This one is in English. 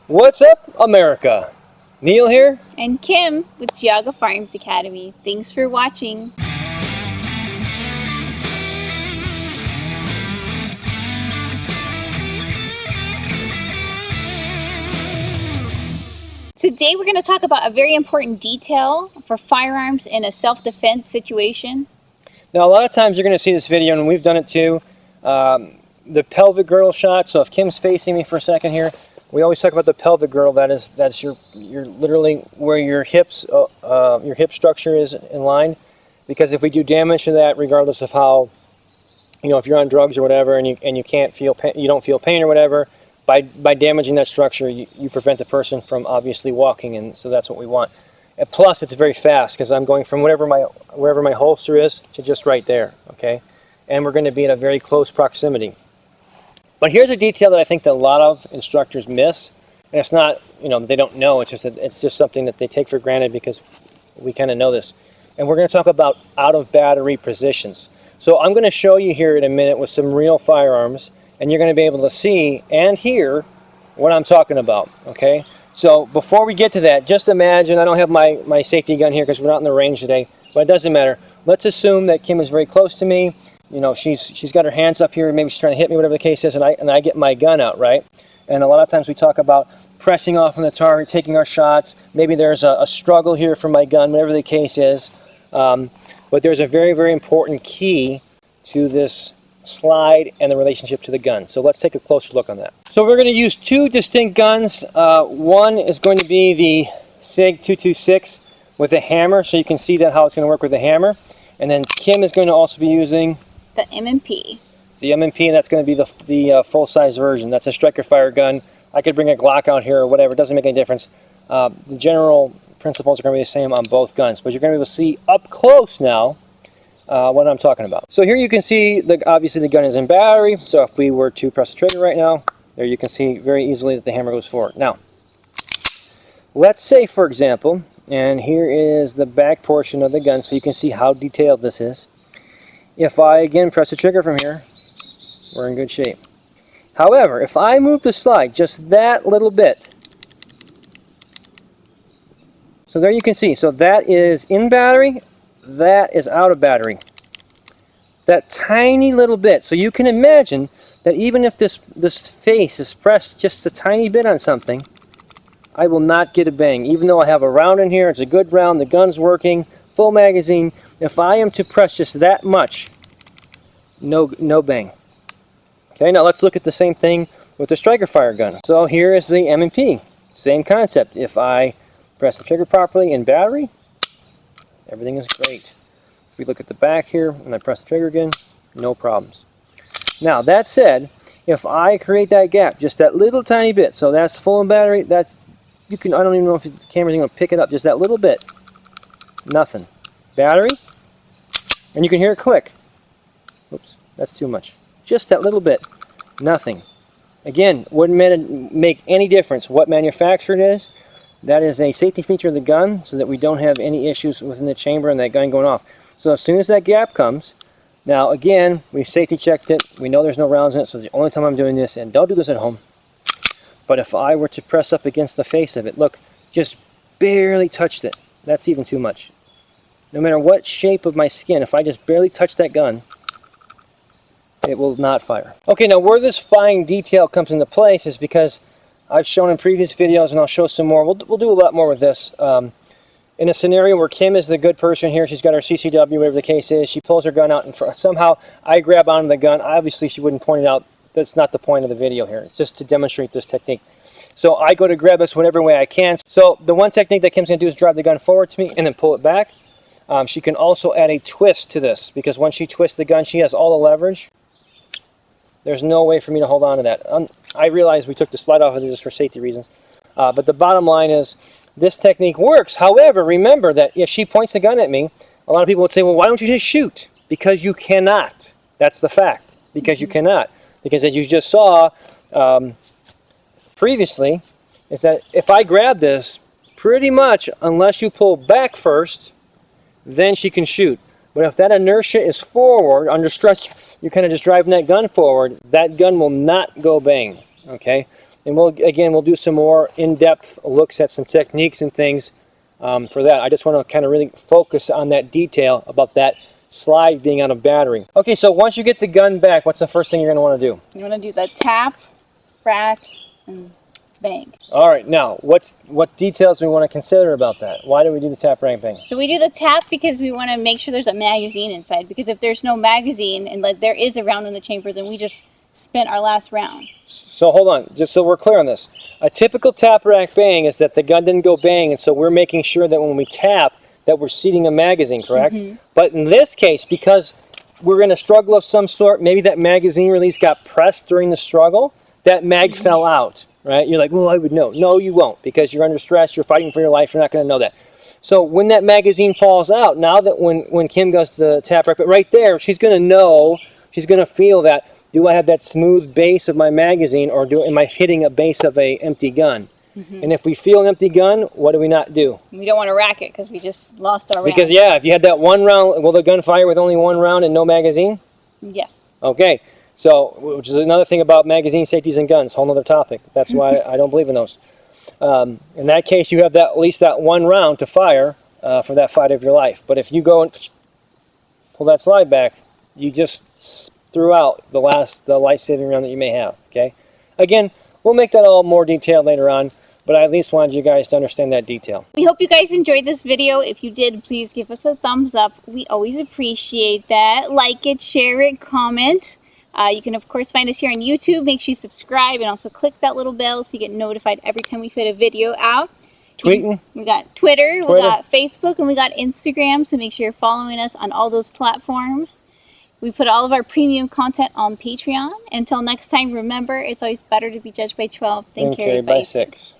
What's up, America? Neil here. And Kim with Geauga Firearms Academy. Thanks for watching. Today we're going to talk about a very important detail for firearms in a self-defense situation. Now, a lot of times you're going to see this video, and we've done it too, the pelvic girdle shot. So if Kim's facing me for a second here, we always talk about the pelvic girdle. That's your literally where your hip structure is in line. Because if we do damage to that, regardless of how, if you're on drugs or whatever, and you can't feel pain, you don't feel pain or whatever, by damaging that structure, you prevent the person from obviously walking, and so that's what we want. And plus, it's very fast because I'm going from wherever my holster is to just right there. Okay, and we're going to be in a very close proximity. But here's a detail that I think that a lot of instructors miss, and it's not, they don't know. It's just something that they take for granted because we kind of know this. And we're going to talk about out of battery positions. So I'm going to show you here in a minute with some real firearms, and you're going to be able to see and hear what I'm talking about. Okay. So before we get to that, just imagine, I don't have my safety gun here because we're not in the range today, but it doesn't matter. Let's assume that Kim is very close to me. She's got her hands up here, maybe she's trying to hit me, whatever the case is, and I get my gun out, right? And a lot of times we talk about pressing off on the target, taking our shots. Maybe there's a struggle here for my gun, whatever the case is. But there's a very, very important key to this slide and the relationship to the gun. So let's take a closer look on that. So we're going to use two distinct guns. One is going to be the SIG 226 with a hammer, so you can see how it's going to work with the hammer. And then Kim is going to also be using the M&P. The M&P, and that's going to be the full-size version. That's a striker fire gun. I could bring a Glock out here or whatever. It doesn't make any difference. The general principles are going to be the same on both guns, but you're going to be able to see up close now what I'm talking about. So here you can see, obviously the gun is in battery, so if we were to press the trigger right now, there you can see very easily that the hammer goes forward. Now, let's say, for example, and here is the back portion of the gun, so you can see how detailed this is. If I, again, press the trigger from here, we're in good shape. However, if I move the slide just that little bit, so there you can see, so that is in battery, that is out of battery. That tiny little bit. So you can imagine that even if this face is pressed just a tiny bit on something, I will not get a bang. Even though I have a round in here, it's a good round, the gun's working, full magazine. If I am to press just that much, no bang. Okay, now let's look at the same thing with the striker fire gun. So here is the M&P. Same concept. If I press the trigger properly in battery, everything is great. If we look at the back here and I press the trigger again, no problems. Now that said, if I create that gap, just that little tiny bit, so that's full in battery, I don't even know if the camera's going to pick it up, just that little bit, nothing. Battery, and you can hear it click. Oops, that's too much. Just that little bit, nothing. Again, wouldn't make any difference what manufacturer it is. That is a safety feature of the gun so that we don't have any issues within the chamber and that gun going off. So as soon as that gap comes, now again, we've safety checked it. We know there's no rounds in it, so the only time I'm doing this, and don't do this at home, but if I were to press up against the face of it, look, just barely touched it. That's even too much. No matter what shape of my skin, if I just barely touch that gun, it will not fire. Okay, now where this fine detail comes into place is because I've shown in previous videos, and I'll show some more. We'll do a lot more with this. In a scenario where Kim is the good person here, she's got her CCW, whatever the case is, she pulls her gun out, and somehow I grab onto the gun. Obviously, she wouldn't point it out. That's not the point of the video here. It's just to demonstrate this technique. So I go to grab this whatever way I can. So the one technique that Kim's going to do is drive the gun forward to me and then pull it back. She can also add a twist to this, because when she twists the gun, she has all the leverage. There's no way for me to hold on to that. I realize we took the slide off of it just for safety reasons. But the bottom line is, this technique works. However, remember that if she points the gun at me, a lot of people would say, well, why don't you just shoot? Because you cannot. That's the fact. Because you cannot. Because as you just saw previously, is that if I grab this, pretty much, unless you pull back first, then she can shoot. But if that inertia is forward, under stretch, you're kind of just driving that gun forward, that gun will not go bang. Okay? And we'll do some more in-depth looks at some techniques and things for that. I just want to kind of really focus on that detail about that slide being out of battery. Okay, so once you get the gun back, what's the first thing you're going to want to do? You want to do the tap, rack, and bang. All right, now what details do we want to consider about that? Why do we do the tap, rack, bang? So we do the tap because we want to make sure there's a magazine inside, because if there's no magazine and there is a round in the chamber, then we just spent our last round. So hold on, just so we're clear on this. A typical tap, rack, bang is that the gun didn't go bang, and so we're making sure that when we tap that we're seating a magazine, correct? But in this case, because we're in a struggle of some sort, maybe that magazine release got pressed during the struggle, that mag fell out, right? You're like, well, I would know. No, you won't, because you're under stress, you're fighting for your life, you're not going to know that. So when that magazine falls out, now that when Kim goes to tap, rack, but right there, she's going to know, she's going to feel that, do I have that smooth base of my magazine, or am I hitting a base of a empty gun? And if we feel an empty gun, what do we not do? We don't want to rack it because we just lost our round. Because yeah, if you had that one round, will the gun fire with only one round and no magazine? Yes. Okay, so which is another thing about magazine safeties and guns, whole other topic. That's why I don't believe in those. In that case, you have at least that one round to fire for that fight of your life. But if you go and pull that slide back, you just threw out the life-saving round that you may have. Okay, again, we'll make that all more detailed later on. But I at least wanted you guys to understand that detail. We hope you guys enjoyed this video. If you did, please give us a thumbs up. We always appreciate that. Like it, share it, comment. You can, of course, find us here on YouTube. Make sure you subscribe and also click that little bell so you get notified every time we put a video out. Tweeting. We got Twitter, we got Facebook, and we got Instagram. So make sure you're following us on all those platforms. We put all of our premium content on Patreon. Until next time, remember, it's always better to be judged by 12 than carried by 6.